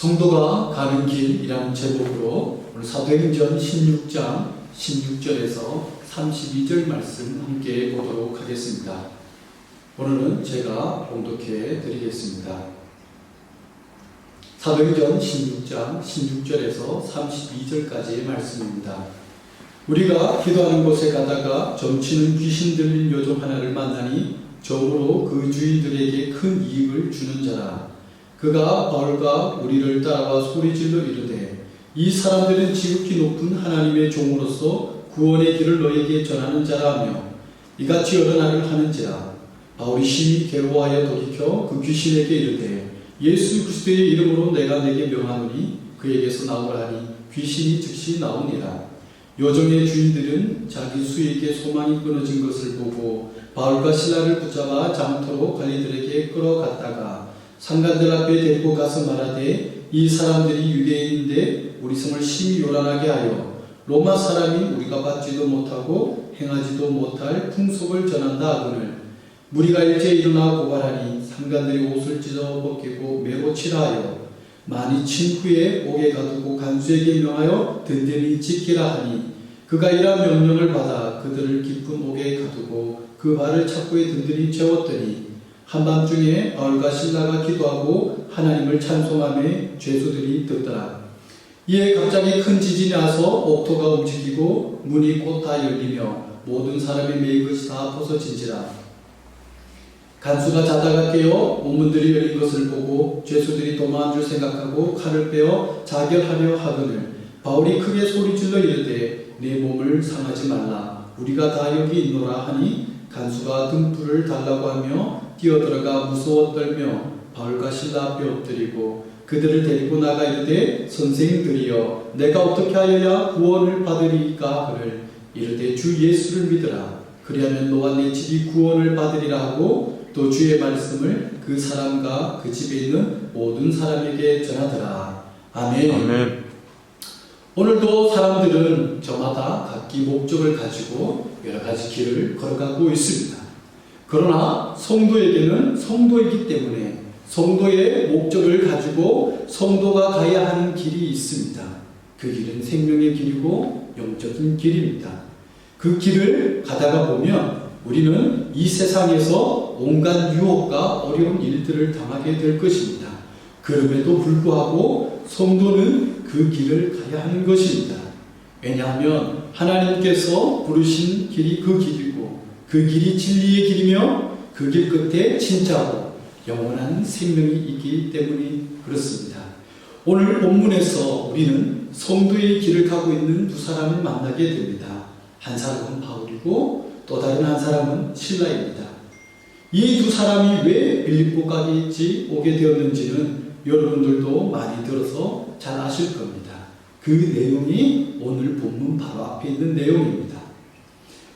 성도가 가는 길이라는 제목으로 오늘 사도행전 16장 16절에서 32절 말씀 함께 보도록 하겠습니다. 오늘은 제가 봉독해 드리겠습니다. 사도행전 16장 16절에서 32절까지의 말씀입니다. 우리가 기도하는 곳에 가다가 점치는 귀신 들린 요정 하나를 만나니 저으로 그 주인들에게 큰 이익을 주는 자라. 그가 바울과 우리를 따라와 소리질러 이르되 이 사람들은 지극히 높은 하나님의 종으로서 구원의 길을 너에게 전하는 자라며 이같이 여러 날을 하는지라. 바울이 심히 괴로워하여 돌이켜 그 귀신에게 이르되 예수 그리스도의 이름으로 내가 내게 명하노니 그에게서 나오라 하니 귀신이 즉시 나오니라. 요정의 주인들은 자기 수익의 소망이 끊어진 것을 보고 바울과 실라를 붙잡아 장터로 관리들에게 끌어갔다가 상관들 앞에 데리고 가서 말하되 이 사람들이 유대인인데 우리 성을 심히 요란하게 하여 로마 사람이 우리가 받지도 못하고 행하지도 못할 풍속을 전한다 하거늘 무리가 일제 일어나 고발하니 상관들이 옷을 찢어 벗기고 매고 치라 하여 많이 친 후에 옥에 가두고 간수에게 명하여 든든히 지키라 하니 그가 이러한 명령을 받아 그들을 깊은 옥에 가두고 그 발을 착고에 든든히 채웠더니 한밤중에 바울과 실라가 기도하고 하나님을 찬송하며 죄수들이 듣더라. 이에 갑자기 큰 지진이 나서 옥토가 움직이고 문이 곧 다 열리며 모든 사람의 매일 것이 다 벗어진지라. 간수가 자다가 깨어 문들이 열린 것을 보고 죄수들이 도망한 줄 생각하고 칼을 빼어 자결하려 하거늘 바울이 크게 소리질러 이르되 내 몸을 상하지 말라. 우리가 다 여기 있노라 하니 간수가 등불을 달라고 하며 뛰어들어가 무서워 떨며 바울과 실라 앞에 엎드리고 그들을 데리고 나가 이르되 선생들이여 내가 어떻게 하여야 구원을 받으리까 하거늘 이르되 주 예수를 믿으라. 그리하면 너와 내 집이 구원을 받으리라 하고 또 주의 말씀을 그 사람과 그 집에 있는 모든 사람에게 전하더라. 아멘. 아멘. 오늘도 사람들은 저마다 각기 목적을 가지고 여러 가지 길을 걸어가고 있습니다. 그러나 성도에게는 성도이기 때문에 성도의 목적을 가지고 성도가 가야 하는 길이 있습니다. 그 길은 생명의 길이고 영적인 길입니다. 그 길을 가다가 보면 우리는 이 세상에서 온갖 유혹과 어려운 일들을 당하게 될 것입니다. 그럼에도 불구하고 성도는 그 길을 가야 하는 것입니다. 왜냐하면 하나님께서 부르신 길이 그 길이고 그 길이 진리의 길이며 그 길 끝에 진짜로 영원한 생명이 있기 때문에 그렇습니다. 오늘 본문에서 우리는 성도의 길을 가고 있는 두 사람을 만나게 됩니다. 한 사람은 바울이고 또 다른 한 사람은 실라입니다. 이 두 사람이 왜 빌립보까지 오게 되었는지는 여러분들도 많이 들어서 잘 아실 겁니다. 그 내용이 오늘 본문 바로 앞에 있는 내용입니다.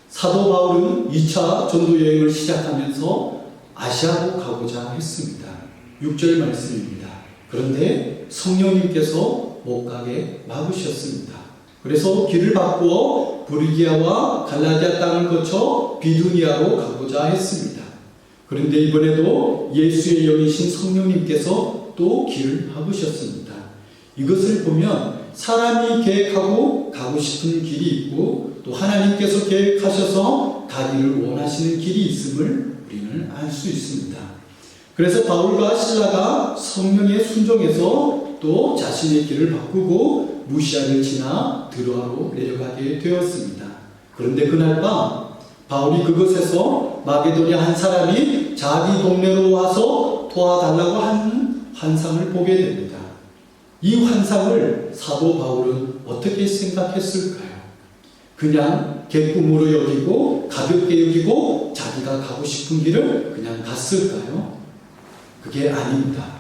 사도 바울은 2차 전도 여행을 시작하면서 아시아로 가고자 했습니다. 6절 말씀입니다. 그런데 성령님께서 못 가게 막으셨습니다. 그래서 길을 바꾸어 부르기아와 갈라디아 땅을 거쳐 비두니아로 가고자 했습니다. 그런데 이번에도 예수의 영이신 성령님께서 또 길을 막으셨습니다. 이것을 보면 사람이 계획하고 가고 싶은 길이 있고 또 하나님께서 계획하셔서 가기를 원하시는 길이 있음을 우리는 알 수 있습니다. 그래서 바울과 실라가 성령에 순종해서 또 자신의 길을 바꾸고 무시아를 지나 드로아로 내려가게 되었습니다. 그런데 그날 밤 바울이 그곳에서 마게도냐 한 사람이 자기 동네로 와서 도와달라고 하는 환상을 보게 됩니다. 이 환상을 사도 바울은 어떻게 생각했을까요? 그냥 개꿈으로 여기고 가볍게 여기고 자기가 가고 싶은 길을 그냥 갔을까요? 그게 아닙니다.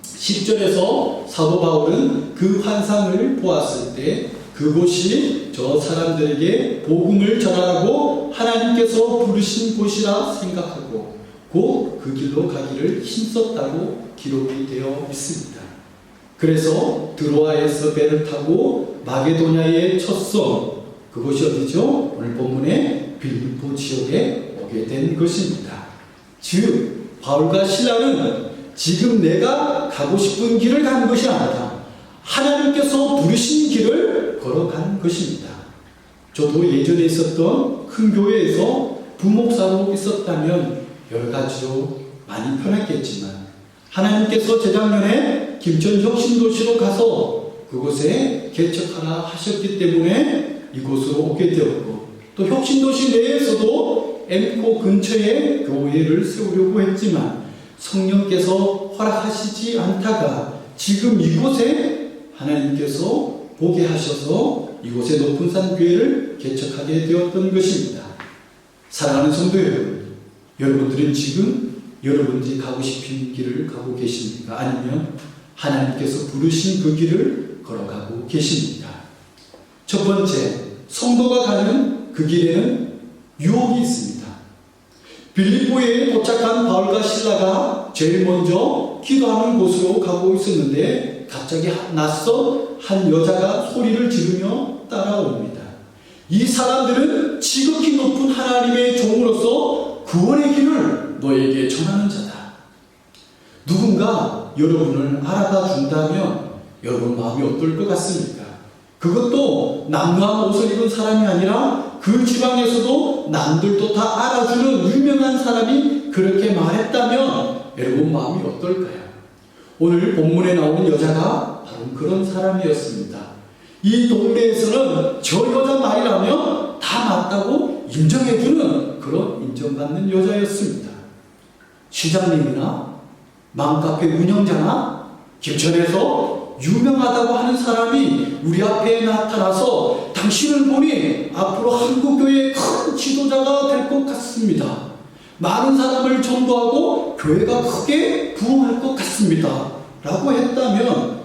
10절에서 사도 바울은 그 환상을 보았을 때 그곳이 저 사람들에게 복음을 전하라고 하나님께서 부르신 곳이라 생각하고 곧 그 길로 가기를 힘썼다고 기록이 되어 있습니다. 그래서 드로아에서 배를 타고 마게도냐의 첫 섬, 그곳이 어디죠? 오늘 본문의 빌립보 지역에 오게 된 것입니다. 즉 바울과 실라는 지금 내가 가고 싶은 길을 간 것이 아니라 하나님께서 부르신 길을 걸어간 것입니다. 저도 예전에 있었던 큰 교회에서 부목사로 있었다면 여러 가지로 많이 편했겠지만 하나님께서 재작년에 김천 혁신도시로 가서 그곳에 개척하라 하셨기 때문에 이곳으로 오게 되었고, 또 혁신도시 내에서도 엠코 근처에 교회를 세우려고 했지만 성령께서 허락하시지 않다가 지금 이곳에 하나님께서 보게 하셔서 이곳에 높은 산 교회를 개척하게 되었던 것입니다. 사랑하는 성도 여러분, 여러분들은 지금 여러분들이 가고 싶은 길을 가고 계십니까? 아니면 하나님께서 부르신 그 길을 걸어가고 계십니까? 첫 번째, 성도가 가는 그 길에는 유혹이 있습니다. 빌립보에 도착한 바울과 실라가 제일 먼저 기도하는 곳으로 가고 있었는데 갑자기 낯선 한 여자가 소리를 지르며 따라옵니다. 이 사람들은 지극히 높은 하나님의 종으로서 구원의 길을 너에게 전하는 자다. 누군가 여러분을 알아봐 준다면 여러분 마음이 어떨 것 같습니까? 그것도 남루한 옷을 입은 사람이 아니라 그 지방에서도 남들도 다 알아주는 유명한 사람이 그렇게 말했다면 여러분 마음이 어떨까요? 오늘 본문에 나오는 여자가 바로 그런 사람이었습니다. 이 동네에서는 저 여자 말이라면 다 맞다고 인정해주는 그런 인정받는 여자였습니다. 시장님이나 맘카페 운영자나 김천에서 유명하다고 하는 사람이 우리 앞에 나타나서 당신을 보니 앞으로 한국교회의 큰 지도자가 될 것 같습니다. 많은 사람을 전도하고 교회가 크게 부흥할 것 같습니다. 라고 했다면,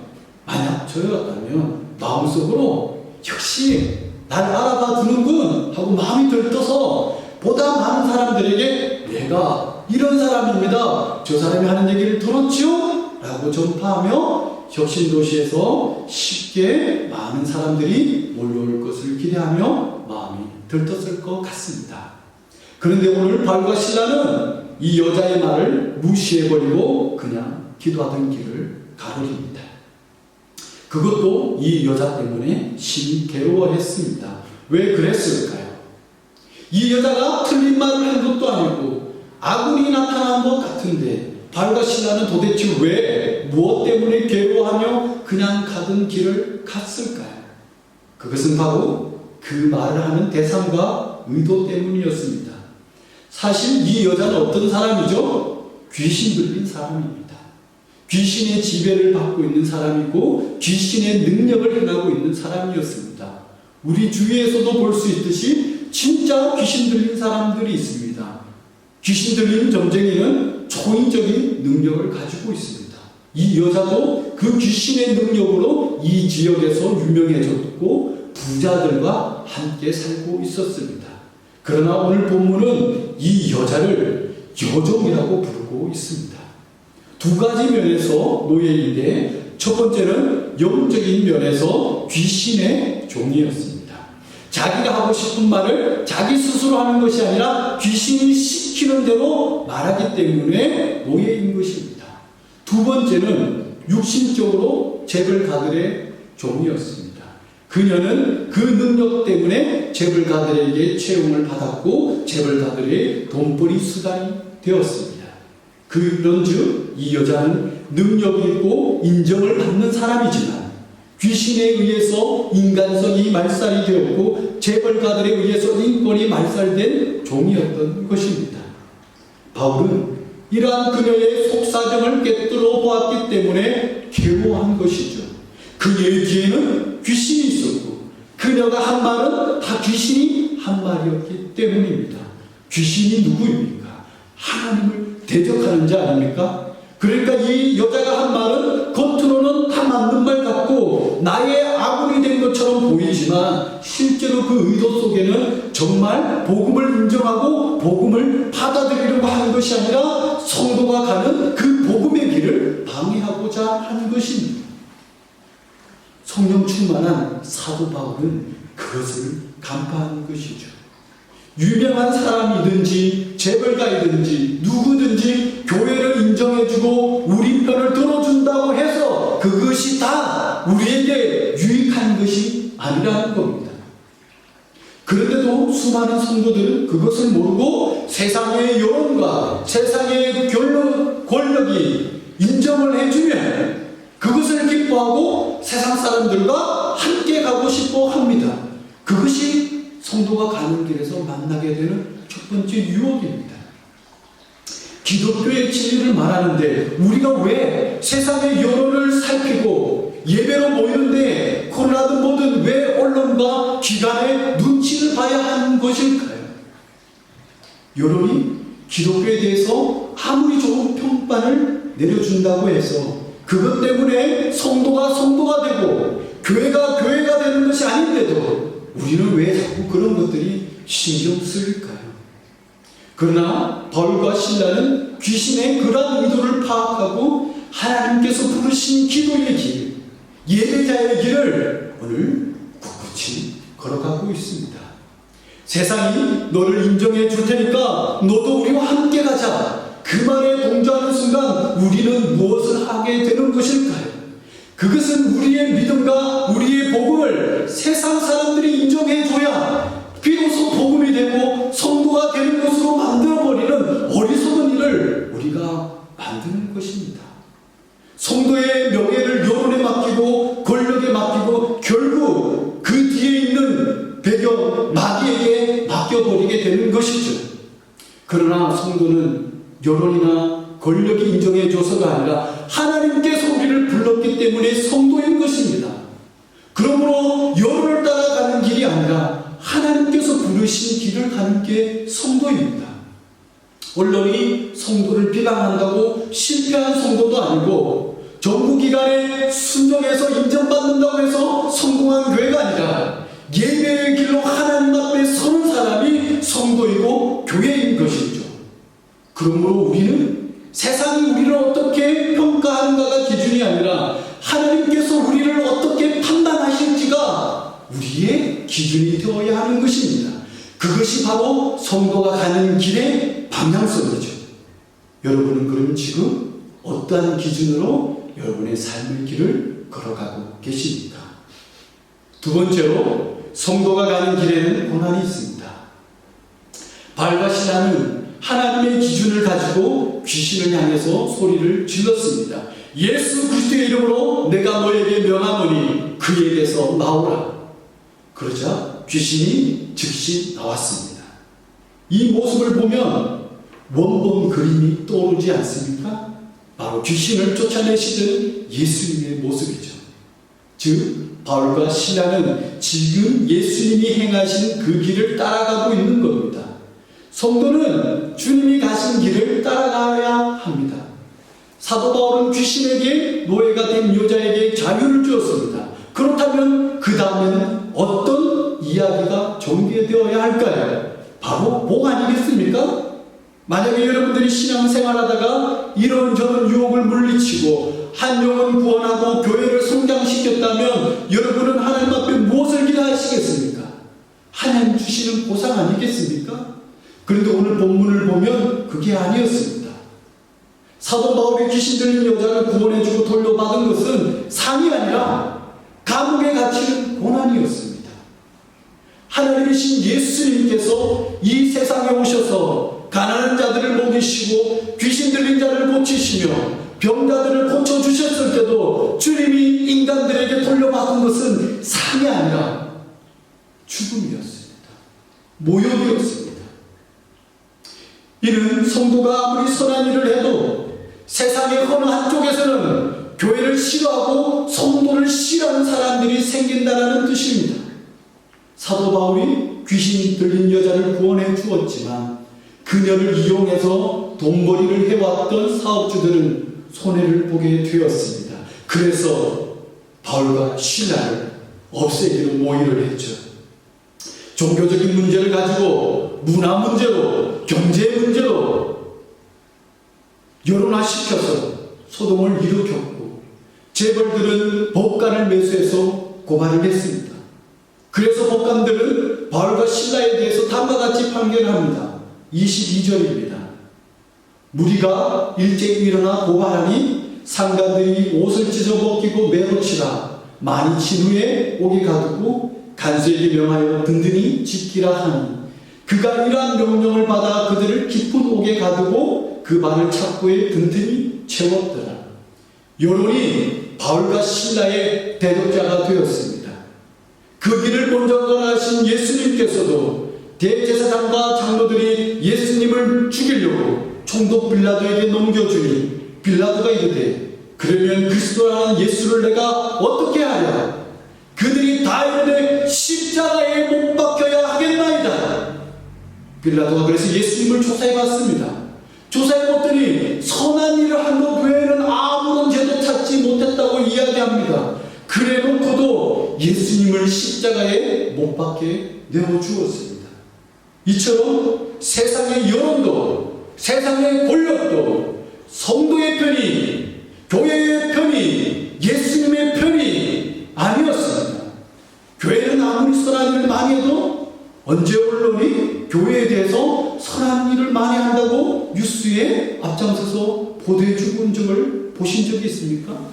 만약 저였다면 마음속으로 역시 날 알아봐 주는군 하고 마음이 들떠서 보다 많은 사람들에게 내가 이런 사람입니다. 저 사람이 하는 얘기를 들었지요? 라고 전파하며 혁신도시에서 쉽게 많은 사람들이 몰려올 것을 기대하며 마음이 들떴을 것 같습니다. 그런데 오늘 바울과 실라는 이 여자의 말을 무시해버리고 그냥 기도하던 길을 가버립니다. 그것도 이 여자 때문에 심히 괴로워했습니다. 왜 그랬을까요? 이 여자가 틀린 말을 한 것도 아니고 아군이 나타난 것 같은데 바울과 실라는 도대체 왜 무엇 때문에 괴로워하며 그냥 가던 길을 갔을까요? 그것은 바로 그 말을 하는 대상과 의도 때문이었습니다. 사실 이 여자는 어떤 사람이죠? 귀신 들린 사람입니다. 귀신의 지배를 받고 있는 사람이고 귀신의 능력을 행하고 있는 사람이었습니다. 우리 주위에서도 볼 수 있듯이 진짜 귀신 들린 사람들이 있습니다. 귀신 들린 점쟁이는 초인적인 능력을 가지고 있습니다. 이 여자도 그 귀신의 능력으로 이 지역에서 유명해졌고 부자들과 함께 살고 있었습니다. 그러나 오늘 본문은 이 여자를 여종이라고 부르고 있습니다. 두 가지 면에서 노예인데 첫 번째는 영적인 면에서 귀신의 종이었습니다. 자기가 하고 싶은 말을 자기 스스로 하는 것이 아니라 귀신이 시키는 대로 말하기 때문에 노예인 것입니다. 두 번째는 육신적으로 재벌가들의 종이었습니다. 그녀는 그 능력 때문에 재벌가들에게 채용을 받았고 재벌가들의 돈벌이 수단이 되었습니다. 그런즉 이 여자는 능력이 있고 인정을 받는 사람이지만 귀신에 의해서 인간성이 말살이 되었고 재벌가들에 의해서 인권이 말살된 종이었던 것입니다. 바울은 이러한 그녀의 속사정을 꿰뚫어 보았기 때문에 괴로워한 것이죠. 그녀의 뒤에는 귀신이 있었고 그녀가 한 말은 다 귀신이 한 말이었기 때문입니다. 귀신이 누구입니까? 하나님을 대적하는 자 아닙니까? 그러니까 이 여자가 한 말은 겉으로는 다 맞는 말 같고 나의 아군이 된 것처럼 보이지만 실제로 그 의도 속에는 정말 복음을 인정하고 복음을 받아들이려고 하는 것이 아니라 성도가 가는 그 복음의 길을 방해하고자 하는 것입니다. 성령 충만한 사도 바울은 그것을 간파하는 것이죠. 유명한 사람이든지 재벌가이든지 누구든지 교회를 인정해주고 우리 편을 들어준다고 해서 그것이 다 우리에게 유익한 것이 아니라는 겁니다. 그런데도 수많은 성도들은 그것을 모르고 세상의 여론과 세상의 권력이 인정을 해주면 그것을 기뻐하고 세상 사람들과 함께 가고 싶어 합니다. 그것이 성도가 가는 길에서 만나게 되는 첫 번째 유혹입니다. 기독교의 진리를 말하는데 우리가 왜 세상의 여론을 살피고 예배로 모이는데 코로나든 뭐든 왜 언론과 기관의 눈치를 봐야 하는 것일까요? 여론이 기독교에 대해서 아무리 좋은 평판을 내려준다고 해서 그것 때문에 성도가 되고 교회가 되는 것이 아닌데도 우리는 왜 자꾸 그런 것들이 신경 쓰일까요? 그러나 바울과 실라는 귀신의 그러한 의도를 파악하고 하나님께서 부르신 기도의 길, 예배자의 길을 오늘 꿋꿋이 걸어가고 있습니다. 세상이 너를 인정해 줄 테니까 너도 우리와 함께 가자. 그 말에 동조하는 순간 우리는 무엇을 하게 되는 것일까요? 그것은 우리의 믿음과 우리의 복음을 세상 사람들이 인정해 줘야 비로소 복음이 되고 성도가 되는 것으로 만들어버리는 어리석은 일을 우리가 만드는 것입니다. 성도의 명예를 여론에 맡기고 권력에 맡기고 결국 그 뒤에 있는 배경 마귀에게 맡겨버리게 되는 것이죠. 그러나 성도는 여론이나 권력이 인정해줘서가 아니라 하나님께서 우리를 불렀기 때문에 성도인 것입니다. 그러므로 여론을 따라가는 길이 아니라 하나님께서 부르신 길을 가는 게 성도입니다. 언론이 성도를 비방한다고 실패한 성도도 아니고 정부기관에 순종해서 인정받는다고 해서 성공한 교회가 아니라 예배의 길로 하나님 앞에 서는 사람이 성도이고 교회인 것이죠. 그러므로 우리는 세상이 우리를 어떻게 평가하는가가 기준이 아니라 하나님께서 우리를 어떻게 판단하실지가 우리의 기준이 되어야 하는 것입니다. 그것이 바로 성도가 가는 길의 방향성이죠. 여러분은 그럼 지금 어떠한 기준으로 여러분의 삶의 길을 걸어가고 계십니까? 두 번째로 성도가 가는 길에는 고난이 있습니다. 바울과 실라는 하나님의 기준을 가지고 귀신을 향해서 소리를 질렀습니다. 예수 그리스도의 이름으로 내가 너에게 명하노니 그에게서 나오라. 그러자 귀신이 즉시 나왔습니다. 이 모습을 보면 원본 그림이 떠오르지 않습니까? 바로 귀신을 쫓아내시던 예수님의 모습이죠. 즉 바울과 실라는 지금 예수님이 행하신 그 길을 따라가고 있는 겁니다. 성도는 주님이 가신 길을 따라가야 합니다. 사도 바울은 귀신에게 노예가 된 여자에게 자유를 주었습니다. 그렇다면 그 다음에는 어떤 이야기가 전개되어야 할까요? 바로 복 아니겠습니까? 만약에 여러분들이 신앙생활하다가 이런저런 유혹을 물리치고 한 영혼 구원하고 교회를 성장시켰다면 여러분은 하나님 앞에 무엇을 기대하시겠습니까? 하나님 주시는 보상 아니겠습니까? 그런데 오늘 본문을 보면 그게 아니었습니다. 사도 바울이 귀신 들린 여자를 구원해주고 돌려받은 것은 상이 아니라 감옥에 갇히는 고난이었습니다. 하나님이신 예수님께서 이 세상에 오셔서 가난한 자들을 먹이시고 귀신 들린 자를 고치시며 병자들을 고쳐주셨을 때도 주님이 인간들에게 돌려받은 것은 상이 아니라 죽음이었습니다. 모욕이었습니다. 이는 성도가 아무리 선한 일을 해도 세상의 어느 한쪽에서는 교회를 싫어하고 성도를 싫어하는 사람들이 생긴다는 뜻입니다. 사도 바울이 귀신 들린 여자를 구원해 주었지만 그녀를 이용해서 돈벌이를 해왔던 사업주들은 손해를 보게 되었습니다. 그래서 바울과 실라를 없애기로 모의를 했죠. 종교적인 문제를 가지고 문화 문제로 경제 문제로 여론화시켜서 소동을 일으켰고 재벌들은 법관을 매수해서 고발을 했습니다. 그래서 법관들은 바울과 실라에 대해서 다음과 같이 판결합니다. 22절입니다. 무리가 일제히 일어나 고발하니 상관들이 옷을 찢어 벗기고 매로 치라. 많이 친 후에 옥에 가두고 간수에게 명하여 든든히 지키라 하니 그가 이러한 명령을 받아 그들을 깊은 옥에 가두고 그 발을 착고에 든든히 채웠더라. 여론이 바울과 신라의 대적자가 되었습니다. 그 길을 먼저 걸어가신 예수님께서도 대제사장과 장로들이 예수님을 죽이려고 총독 빌라도에게 넘겨주니 빌라도가 이르되 그러면 그리스도라는 예수를 내가 어떻게 하랴? 그들이 다 이르되 십자가에 못 박혀야 하겠나이다. 빌라도가 그래서 예수님을 조사해봤습니다. 조사해봤더니 선한 일을 한 것 외에는 아무런 죄도 찾지 못했다고 이야기합니다. 그래놓고도 예수님을 십자가에 못 박게 내어주었습니다. 이처럼 세상의 여론도 세상의 권력도 성도의 편이 교회의 편이 예수님의 편이 아니었습니다. 교회는 아무리 선한 일을 많이 해도 언제 언론이 교회에 대해서 선한 일을 많이 한다고 뉴스에 앞장서서 보도해 준 적을 보신 적이 있습니까?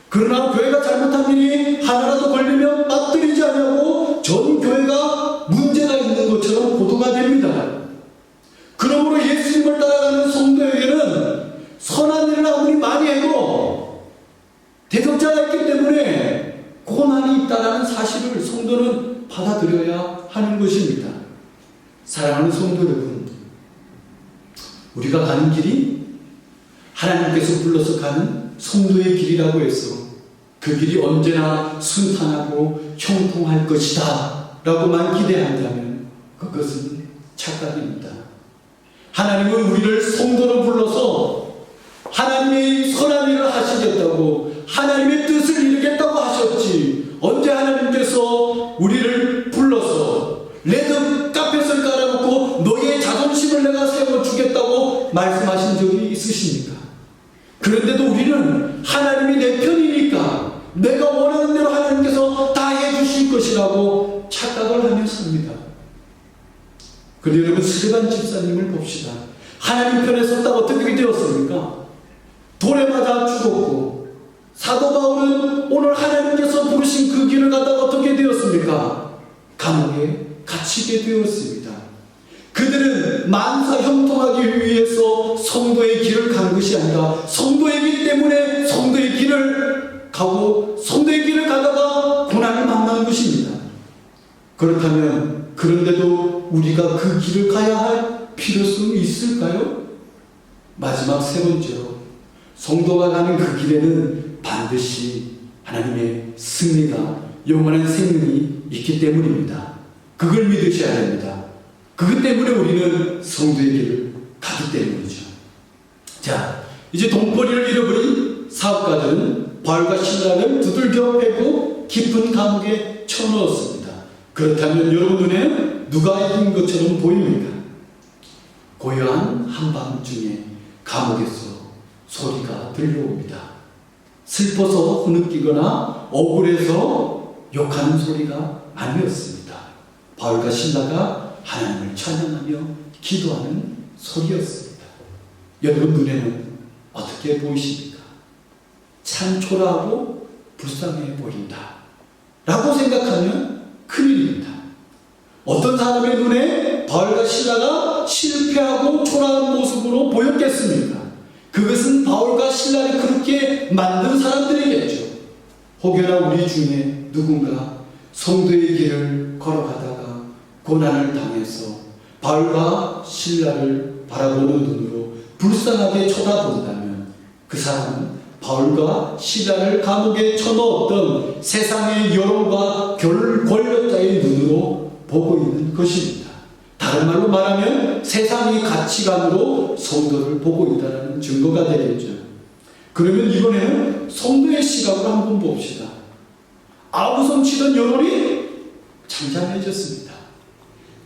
그러나 교회가 잘못한 일이 하나라도 걸리면 빠뜨리지 않냐고 전 교회가 문제가 있는 것처럼 보도가 됩니다. 그러므로 예수님을 따라가는 성도에게는 선한 일을 아무리 많이 해도 대적자가 있기 때문에 고난이 있다는 사실을 성도는 받아들여야 하는 것입니다. 사랑하는 성도 여러분, 우리가 가는 길이 하나님께서 불러서 가는 성도의 길이라고 해서 그 길이 언제나 순탄하고 형통할 것이다 라고만 기대한다면 그것은 착각입니다. 하나님은 우리를 성도로 불러서 하나님의 선한 일을 하시겠다고 하나님의 뜻을 이루겠다고 하셨지, 언제 하나님께서 우리를 불러서 레드 카펫을 깔아놓고 너의 자존심을 내가 세워주겠다고 말씀하신 적이 있으십니까? 그런데도 우리는 하나님이 내 편이니까 내가 원하는 대로 하나님께서 다 해주실 것이라고 착각을 하며 삽니다. 그런데 여러분, 스데반 집사님을 봅시다. 하나님 편에 섰다가 어떻게 되었습니까? 돌에 맞아 죽었고, 사도 바울은 오늘 하나님께서 부르신 그 길을 가다가 어떻게 되었습니까? 감옥에 갇히게 되었습니다. 그들은 만사 형통하기 위해서 성도의 길을 간 것이 아니라 성도의 길 때문에 성도의 길을 가고 성도의 길을 가다가 고난을 만난 것입니다. 그렇다면 그런데도 우리가 그 길을 가야 할 필요성이 있을까요? 마지막 세 번째로, 성도가 가는 그 길에는 반드시 하나님의 승리가, 영원한 생명이 있기 때문입니다. 그걸 믿으셔야 됩니다. 그것 때문에 우리는 성도의 길을 가기 때문이죠. 자, 이제 돈벌이를 잃어버린 사업가들은 바울과 신라를 두들겨 패고 깊은 감옥에 쳐넣었습니다. 그렇다면 여러분 눈에 누가 이긴 것처럼 보입니까? 고요한 한밤중에 감옥에서 소리가 들려옵니다. 슬퍼서 흐느끼거나 억울해서 욕하는 소리가 아니었습니다. 바울과 신라가 하나님을 찬양하며 기도하는 소리였습니다. 여러분 눈에는 어떻게 보이십니까? 참 초라하고 불쌍해 보인다 라고 생각하면 큰일입니다. 어떤 사람의 눈에 바울과 신라가 실패하고 초라한 모습으로 보였겠습니까? 그것은 바울과 신라를 그렇게 만든 사람들이겠죠. 혹여나 우리 중에 누군가 성도의 길을 걸어가다가 고난을 당해서 바울과 신라를 바라보는 눈으로 불쌍하게 쳐다본다면 그 사람은 바울과 신라를 감옥에 쳐넣었던 세상의 여론과 권력자의 눈으로 보고 있는 것입니다. 다른 말로 말하면 세상의 가치관으로 성도를 보고 있다는 증거가 되겠죠. 그러면 이번에는 성도의 시각으로 한번 봅시다. 아우성 치던 여론이 잠잠해졌습니다.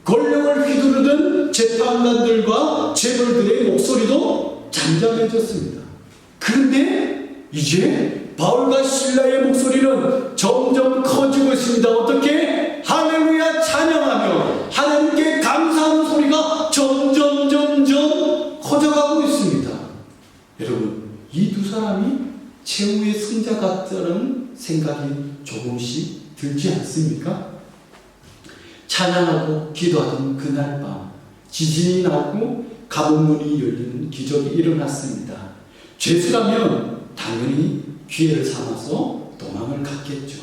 권력을 휘두르던 재판관들과 재벌들의 목소리도 잠잠해졌습니다. 그런데 이제 바울과 신라의 목소리는 점점 커지고 있습니다. 어떻게? 할렐루야 찬양하며 하나님께 감사하는 소리가 점점 생각이 조금씩 들지 않습니까? 찬양하고 기도하던 그날 밤 지진이 나고 감옥문이 열리는 기적이 일어났습니다. 죄수라면 당연히 기회를 삼아서 도망을 갔겠죠.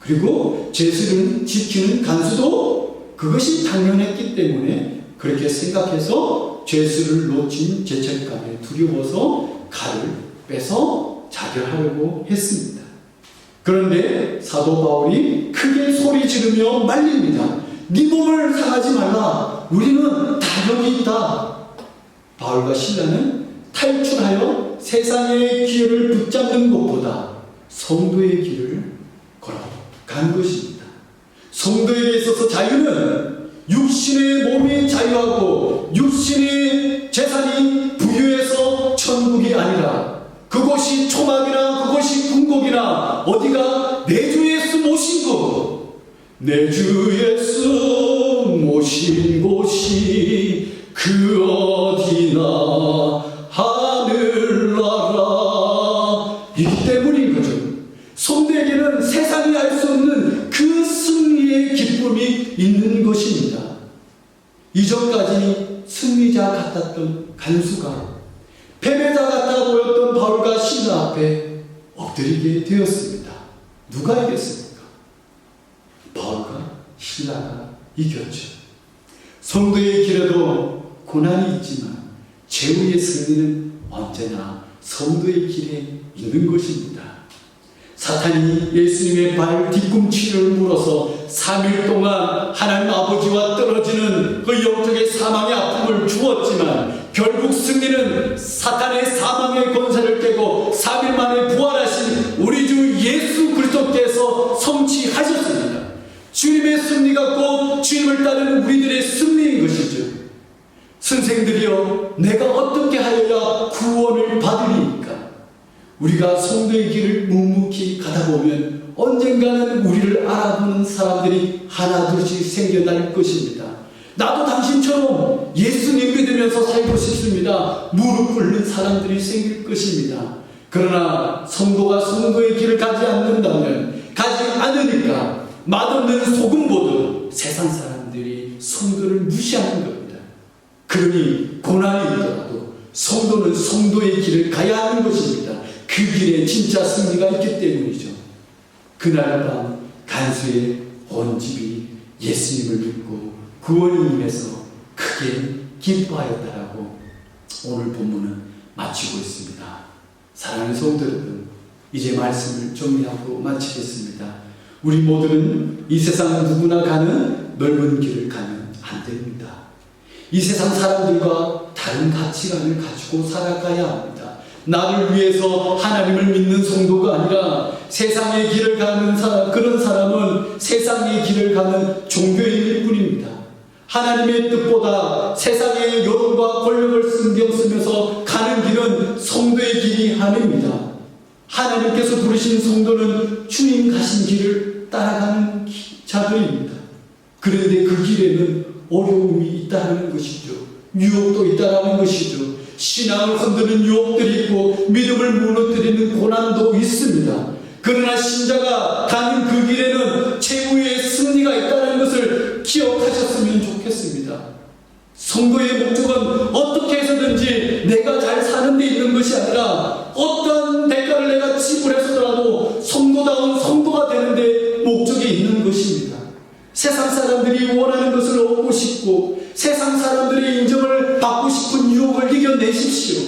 그리고 죄수를 지키는 간수도 그것이 당연했기 때문에 그렇게 생각해서 죄수를 놓친 제철감에 두려워서 칼을 빼서 자결하려고 했습니다. 그런데 사도 바울이 크게 소리 지르며 말립니다. 네 몸을 상하지 말라. 우리는 다 여기 있다. 바울과 실라는 탈출하여 세상의 기회를 붙잡는 것보다 성도의 길을 걸어간 것입니다. 성도에게 있어서 자유는 육신의 몸이 자유하고 육신의 재산이 부유해서 천국이 아니라 그곳이 초막이나 그곳이 궁곡이나 어디가 내 주 예수 모신 곳, 내 주 예수 모신 곳이 그 어디나 하늘나라 이기 때문인 거죠. 성도에게는 세상이 알 수 없는 그 승리의 기쁨이 있는 것입니다. 이전까지 승리자 같았던 간수가 패배자 같아 보였던 바울과 신라 앞에 엎드리게 되었습니다. 누가 이겼습니까? 바울과 신라가 이겼죠. 성도의 길에도 고난이 있지만 최후의 승리는 언제나 성도의 길에 있는 것입니다. 사탄이 예수님의 발 뒤꿈치를 물어서 3일 동안 하나님 아버지와 떨어지는 그 영적의 사망의 아픔을 주었지만 결국 승리는 사탄의 사망의 권세를 깨고 3일 만에 부활하신 우리 주 예수 그리스도께서 성취하셨습니다. 주님의 승리가 꼭 주님을 따르는 우리들의 승리인 것이죠. 선생들이여 내가 어떻게 하여야 구원을 받으리이까? 우리가 성도의 길을 묵묵히 가다 보면 언젠가는 우리를 알아보는 사람들이 하나둘씩 생겨날 것입니다. 나도 당신처럼 예수님 믿으면서 살고 싶습니다. 무릎 꿇는 사람들이 생길 것입니다. 그러나 성도가 성도의 길을 가지 않으니까 맛없는 소금보도 세상 사람들이 성도를 무시하는 겁니다. 그러니 고난이 있더라도 성도는 성도의 길을 가야 하는 것입니다. 그 길에 진짜 승리가 있기 때문이죠. 그날 밤 간수의 온 집이 예수님을 믿고 구원이 임해서 크게 기뻐하였다라고 오늘 본문은 마치고 있습니다. 사랑하는 성도 여러분, 이제 말씀을 정리하고 마치겠습니다. 우리 모두는 이 세상 누구나 가는 넓은 길을 가면 안 됩니다. 이 세상 사람들과 다른 가치관을 가지고 살아가야 합니다. 나를 위해서 하나님을 믿는 성도가 아니라 세상의 길을 가는 사람, 그런 사람은 세상의 길을 가는 종교인일 뿐입니다. 하나님의 뜻보다 세상의 여론과 권력을 신경 쓰면서 가는 길은 성도의 길이 아닙니다. 하나님께서 부르신 성도는 주님 가신 길을 따라가는 자들입니다. 그런데 그 길에는 어려움이 있다는 것이죠. 유혹도 있다는 것이죠. 신앙을 흔드는 유혹들이 있고 믿음을 무너뜨리는 고난도 있습니다. 그러나 신자가 가는 그 길에는 최후의 승리가 있다는 것을 기억하셨으면 좋겠습니다. 성도의 목적은 어떻게 해서든지 내가 잘 사는 데 있는 것이 아니라 어떤 대가를 내가 지불해서라도 성도다운 성도가 되는 데 목적이 있는 것입니다. 세상 사람들이 원하는 것을 얻고 싶고 세상 사람들의 인정을 받고 싶은 유혹을 이겨내십시오.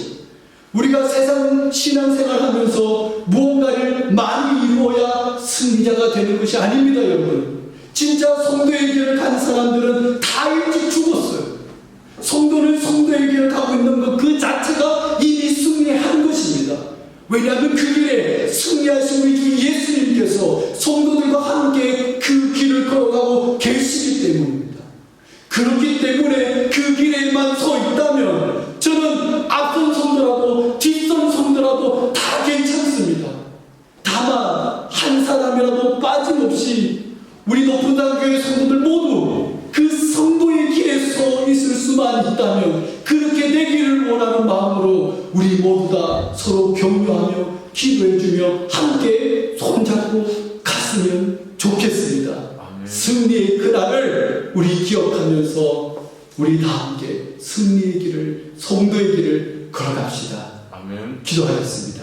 우리가 세상 신앙생활 하면서 무언가를 많이 이루어야 승리자가 되는 것이 아닙니다, 여러분. 진짜 성도의 길을 간 사람들은 다 일찍 죽었어요. 성도는 성도의 길을 가고 있는 것 그 자체가 이미 승리한 것입니다. 왜냐하면 그 길에 승리하신 우리 주 예수님께서 성도들과 함께 그 길을 걸어가고 계시기 때문입니다. 그렇기 때문에 그 길에만 서 있다면 저는 앞선 성도라도 뒷선 성도라도 다 괜찮습니다. 다만 한 사람이라도 빠짐없이 우리 높은단교회 성도들 모두 그 성도의 길에 서 있을 수만 있다면 그렇게 되기를 원하는 마음으로 우리 모두 다 서로 격려하며 기도해주며 함께 손잡고 갔으면 좋겠습니다. 아멘. 승리의 그날을 우리 기억하면서 우리 다 함께 승리의 길을, 성도의 길을 걸어갑시다. 아멘. 기도하겠습니다.